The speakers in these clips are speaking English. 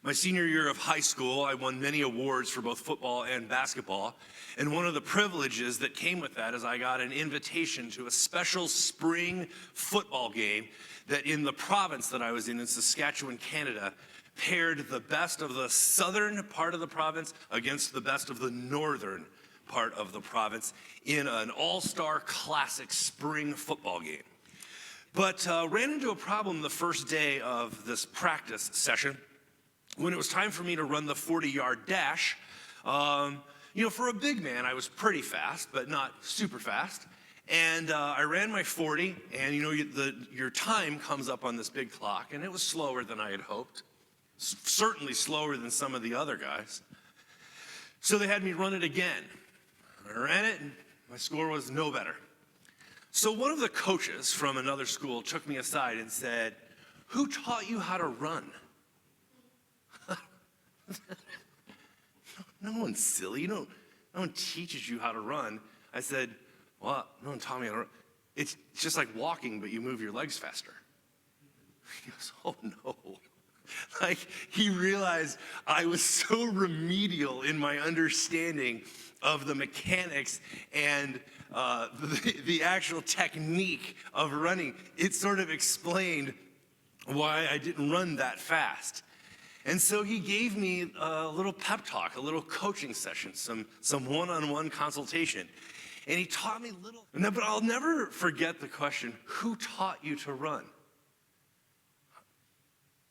My senior year of high school, I won many awards for both football and basketball. And one of the privileges that came with that is I got an invitation to a special spring football game that in the province that I was in Saskatchewan, Canada, paired the best of the southern part of the province against the best of the northern part of the province in an all-star classic spring football game. But ran into a problem the first day of this practice session when it was time for me to run the 40-yard dash. For a big man, I was pretty fast, but not super fast. And I ran my 40, and your time comes up on this big clock, and it was slower than I had hoped. Certainly slower than some of the other guys. So they had me run it again. I ran it, and my score was no better. So one of the coaches from another school took me aside and said, "Who taught you how to run?" No one's silly. No one teaches you how to run. I said, "Well, no one taught me how to run. It's just like walking, but you move your legs faster." He goes, "Oh no." Like, he realized I was so remedial in my understanding of the mechanics and the actual technique of running. It sort of explained why I didn't run that fast. And so he gave me a little pep talk, a little coaching session, some one-on-one consultation. And he taught me but I'll never forget the question, who taught you to run?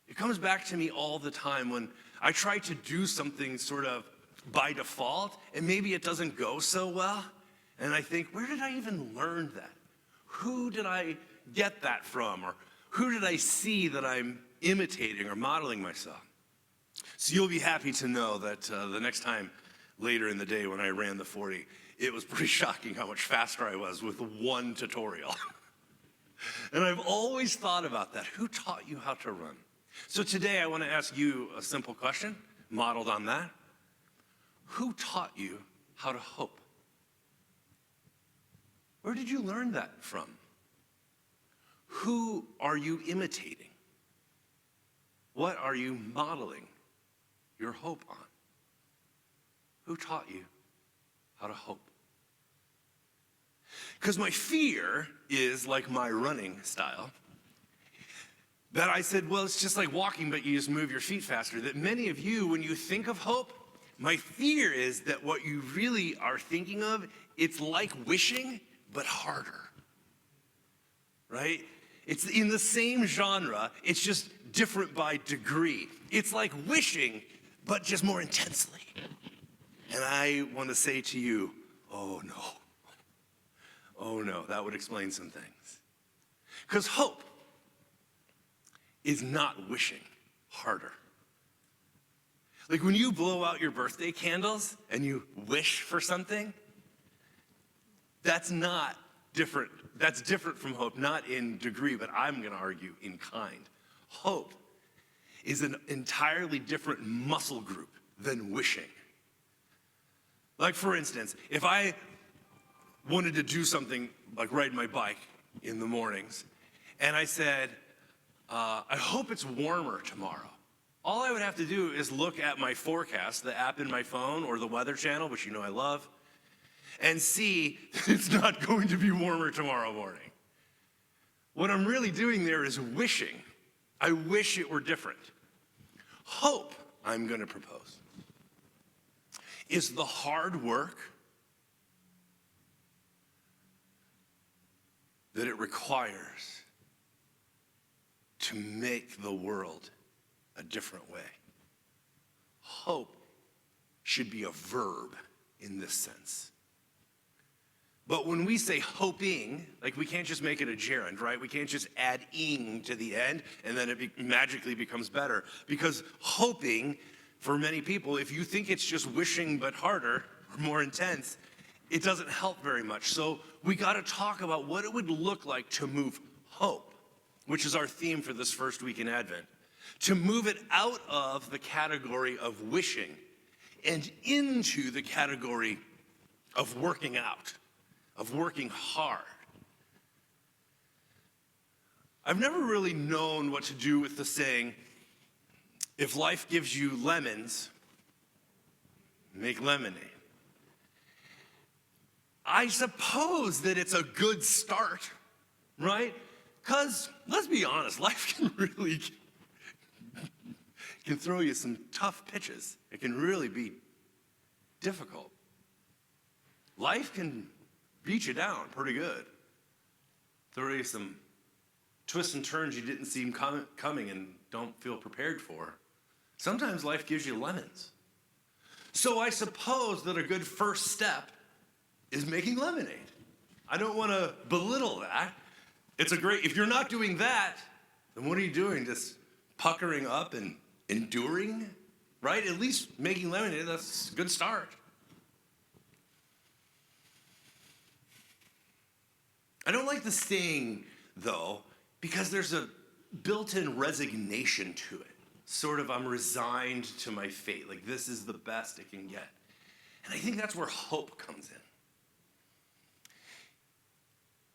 It comes back to me all the time when I try to do something sort of by default, and maybe it doesn't go so well. And I think, where did I even learn that? Who did I get that from? Or who did I see that I'm imitating or modeling myself? So you'll be happy to know that the next time later in the day when I ran the 40, it was pretty shocking how much faster I was with one tutorial. And I've always thought about that. Who taught you how to run? So today I want to ask you a simple question modeled on that. Who taught you how to hope? Where did you learn that from? Who are you imitating? What are you modeling your hope on? Who taught you how to hope? Because my fear is like my running style. That I said, well, it's just like walking, but you just move your feet faster. That many of you, when you think of hope, my fear is that what you really are thinking of, it's like wishing, but harder. Right? It's in the same genre, it's just different by degree. It's like wishing, but just more intensely. And I want to say to you, oh no, that would explain some things. Because hope is not wishing harder. Like when you blow out your birthday candles and you wish for something, that's not different. That's different from hope, not in degree, but I'm going to argue in kind. Hope is an entirely different muscle group than wishing. Like for instance, if I wanted to do something like ride my bike in the mornings, and I said, I hope it's warmer tomorrow. All I would have to do is look at my forecast, the app in my phone, or the Weather Channel, which you know I love, and see that it's not going to be warmer tomorrow morning. What I'm really doing there is wishing. I wish it were different. Hope, I'm going to propose, is the hard work that it requires to make the world a different way. Hope should be a verb in this sense. But when we say hoping, like we can't just make it a gerund, right? We can't just add ing to the end and then it magically becomes better. Because hoping, for many people, if you think it's just wishing but harder or more intense, it doesn't help very much. So we got to talk about what it would look like to move hope, which is our theme for this first week in Advent, to move it out of the category of wishing and into the category of working out, of working hard. I've never really known what to do with the saying, If life gives you lemons, make lemonade. I suppose that it's a good start, right? Because let's be honest, life can throw you some tough pitches. It can really be difficult. Life can beat you down pretty good. Throw you some twists and turns you didn't see coming and don't feel prepared for. Sometimes life gives you lemons. So I suppose that a good first step is making lemonade. I don't want to belittle that. If you're not doing that, then what are you doing? Just puckering up and enduring, right? At least making lemonade, that's a good start. I don't like the saying, though, because there's a built-in resignation to it. Sort of, I'm resigned to my fate. Like, this is the best it can get. And I think that's where hope comes in.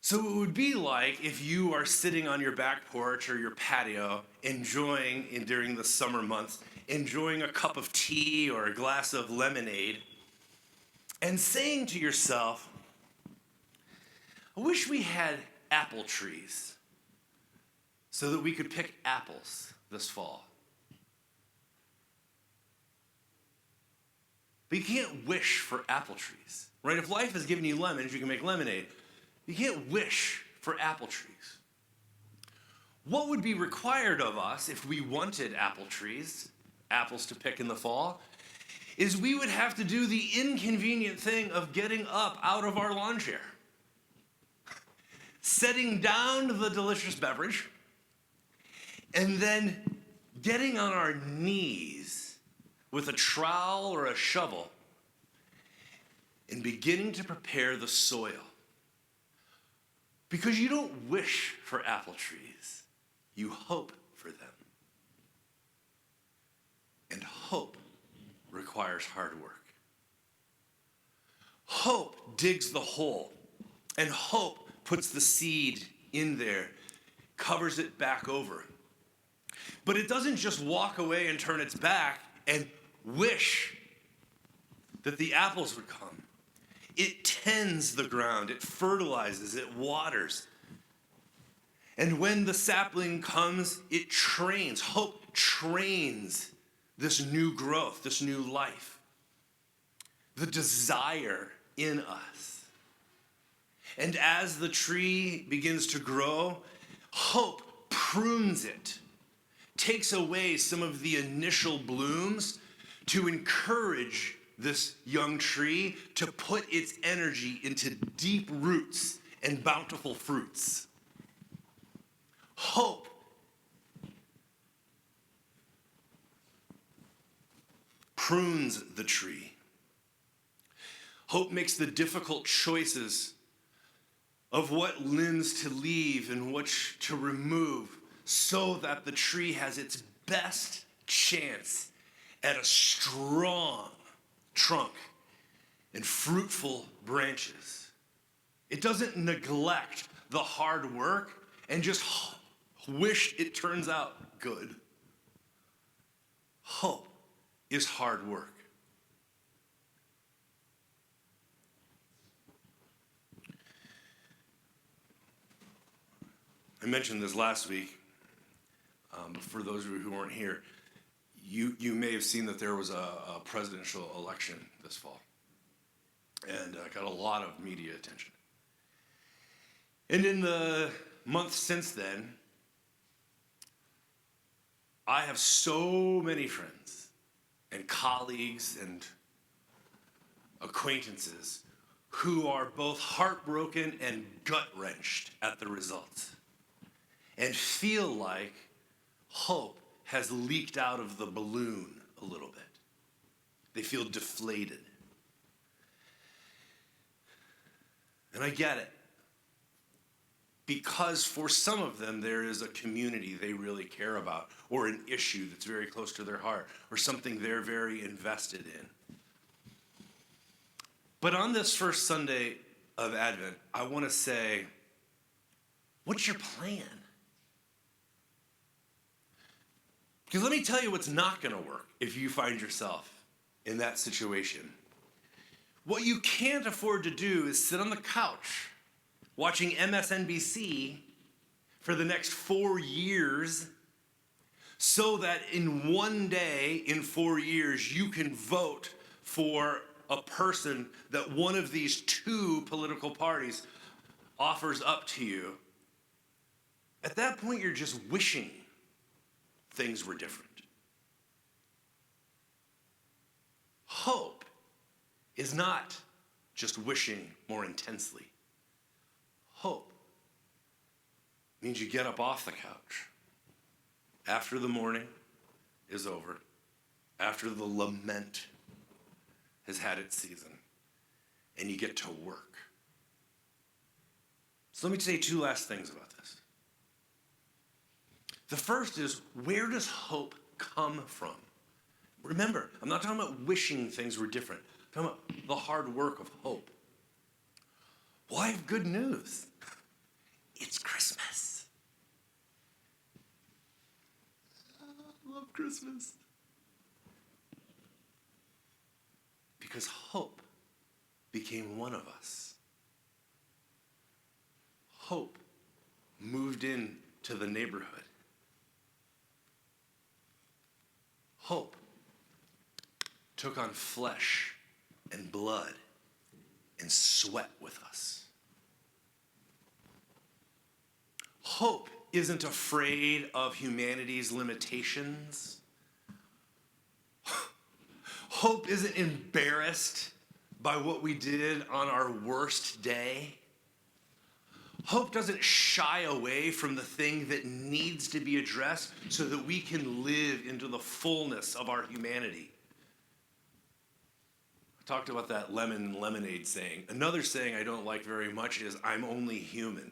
So it would be like if you are sitting on your back porch or your patio, during the summer months, enjoying a cup of tea or a glass of lemonade, and saying to yourself, I wish we had apple trees so that we could pick apples this fall. But you can't wish for apple trees, right? If life has given you lemons, you can make lemonade. You can't wish for apple trees. What would be required of us if we wanted apple trees, apples to pick in the fall, is we would have to do the inconvenient thing of getting up out of our lawn chair, setting down the delicious beverage, and then getting on our knees with a trowel or a shovel and beginning to prepare the soil. Because you don't wish for apple trees, you hope for them. And hope requires hard work. Hope digs the hole, and hope puts the seed in there, covers it back over. But it doesn't just walk away and turn its back and wish that the apples would come. It tends the ground, it fertilizes, it waters. And when the sapling comes, it trains. Hope trains this new growth, this new life, the desire in us. And as the tree begins to grow, hope prunes it, takes away some of the initial blooms to encourage this young tree to put its energy into deep roots and bountiful fruits. Hope prunes the tree. Hope makes the difficult choices of what limbs to leave and which to remove so that the tree has its best chance at a strong trunk and fruitful branches. It doesn't neglect the hard work and just wish it turns out good. Hope is hard work. I mentioned this last week, but for those of you who weren't here, you may have seen that there was a presidential election this fall, and got a lot of media attention. And in the months since then, I have so many friends and colleagues and acquaintances who are both heartbroken and gut-wrenched at the results and feel like hope has leaked out of the balloon a little bit. They feel deflated. And I get it. Because for some of them, there is a community they really care about, or an issue that's very close to their heart, or something they're very invested in. But on this first Sunday of Advent, I want to say, what's your plan? Because let me tell you what's not going to work if you find yourself in that situation. What you can't afford to do is sit on the couch watching MSNBC for the next 4 years so that in one day, in 4 years, you can vote for a person that one of these two political parties offers up to you. At that point, you're just wishing things were different. Hope is not just wishing more intensely. Hope means you get up off the couch after the morning is over, after the lament has had its season, and you get to work. So let me say two last things about this. The first is, where does hope come from? Remember, I'm not talking about wishing things were different. I'm talking about the hard work of hope. Well, I have good news. It's Christmas. I love Christmas. Because hope became one of us. Hope moved into the neighborhood. Hope took on flesh and blood and sweat with us. Hope isn't afraid of humanity's limitations. Hope isn't embarrassed by what we did on our worst day. Hope doesn't shy away from the thing that needs to be addressed so that we can live into the fullness of our humanity. I talked about that lemon and lemonade saying. Another saying I don't like very much is, I'm only human.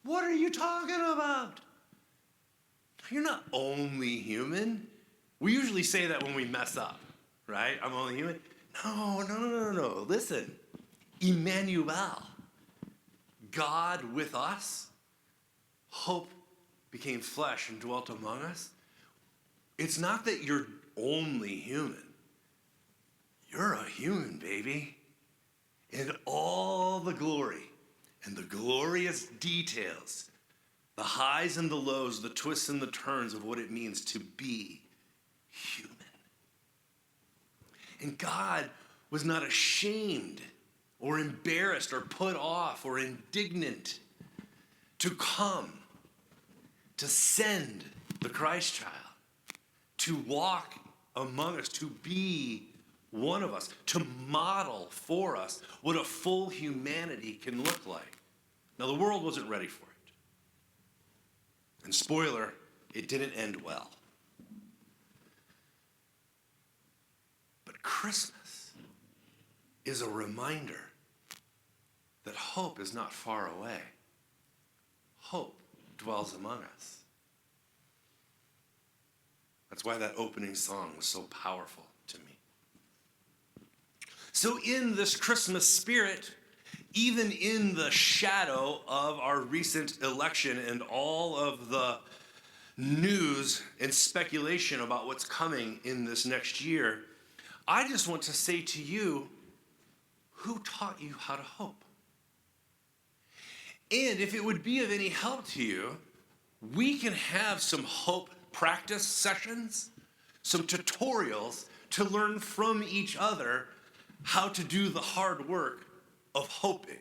What are you talking about? You're not only human. We usually say that when we mess up, right? I'm only human. No. Listen, Emmanuel, God with us, hope became flesh and dwelt among us. It's not that you're only human. You're a human, baby. In all the glory and the glorious details, the highs and the lows, the twists and the turns of what it means to be human. And God was not ashamed or embarrassed or put off or indignant to come, to send the Christ child, to walk among us, to be one of us, to model for us what a full humanity can look like. Now, the world wasn't ready for it. And spoiler, it didn't end well. But Christmas is a reminder that hope is not far away. Hope dwells among us. That's why that opening song was so powerful to me. So in this Christmas spirit, even in the shadow of our recent election and all of the news and speculation about what's coming in this next year, I just want to say to you, who taught you how to hope? And if it would be of any help to you, we can have some hope practice sessions, some tutorials to learn from each other how to do the hard work of hoping.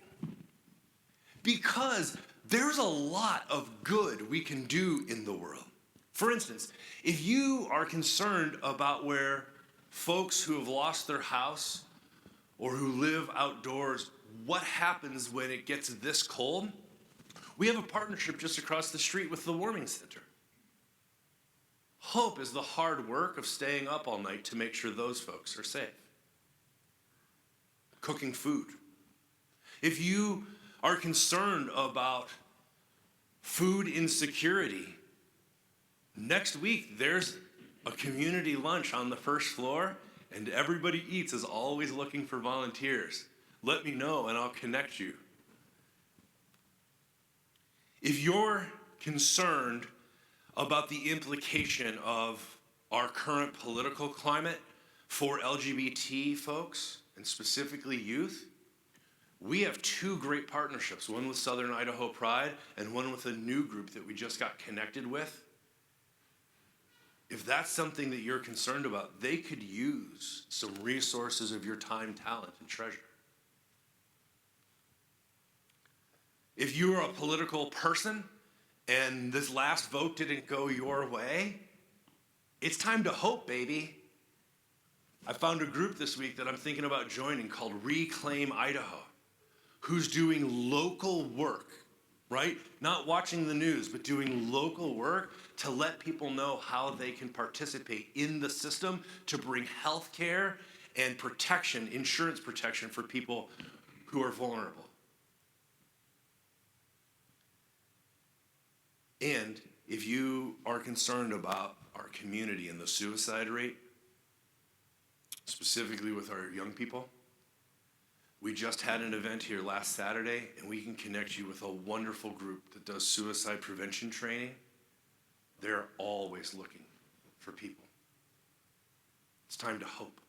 Because there's a lot of good we can do in the world. For instance, if you are concerned about where folks who have lost their house or who live outdoors, what happens when it gets this cold? We have a partnership just across the street with the Warming Center. Hope is the hard work of staying up all night to make sure those folks are safe. Cooking food. If you are concerned about food insecurity, next week there's a community lunch on the first floor, and Everybody Eats is always looking for volunteers. Let me know and I'll connect you. If you're concerned about the implication of our current political climate for LGBT folks, and specifically youth, we have two great partnerships, one with Southern Idaho Pride and one with a new group that we just got connected with. If that's something that you're concerned about, they could use some resources of your time, talent, and treasure. If you are a political person and this last vote didn't go your way, it's time to hope, baby. I found a group this week that I'm thinking about joining called Reclaim Idaho, who's doing local work, right? Not watching the news, but doing local work to let people know how they can participate in the system to bring health care and protection, insurance protection for people who are vulnerable. And if you are concerned about our community and the suicide rate, specifically with our young people, we just had an event here last Saturday, and we can connect you with a wonderful group that does suicide prevention training. They're always looking for people. It's time to hope.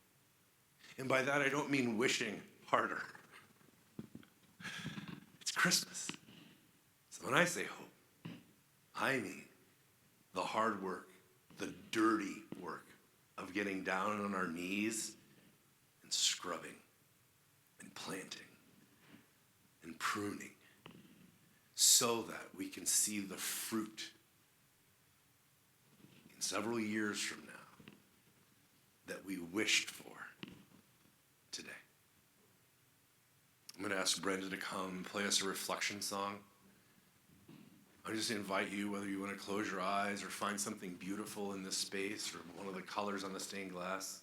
And by that, I don't mean wishing harder. It's Christmas. So when I say hope, I mean the hard work, the dirty work of getting down on our knees and scrubbing and planting and pruning so that we can see the fruit in several years from now that we wished for today. I'm going to ask Brenda to come and play us a reflection song. I just invite you, whether you want to close your eyes or find something beautiful in this space or one of the colors on the stained glass,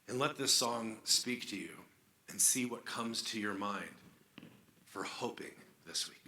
and let this song speak to you and see what comes to your mind for hoping this week.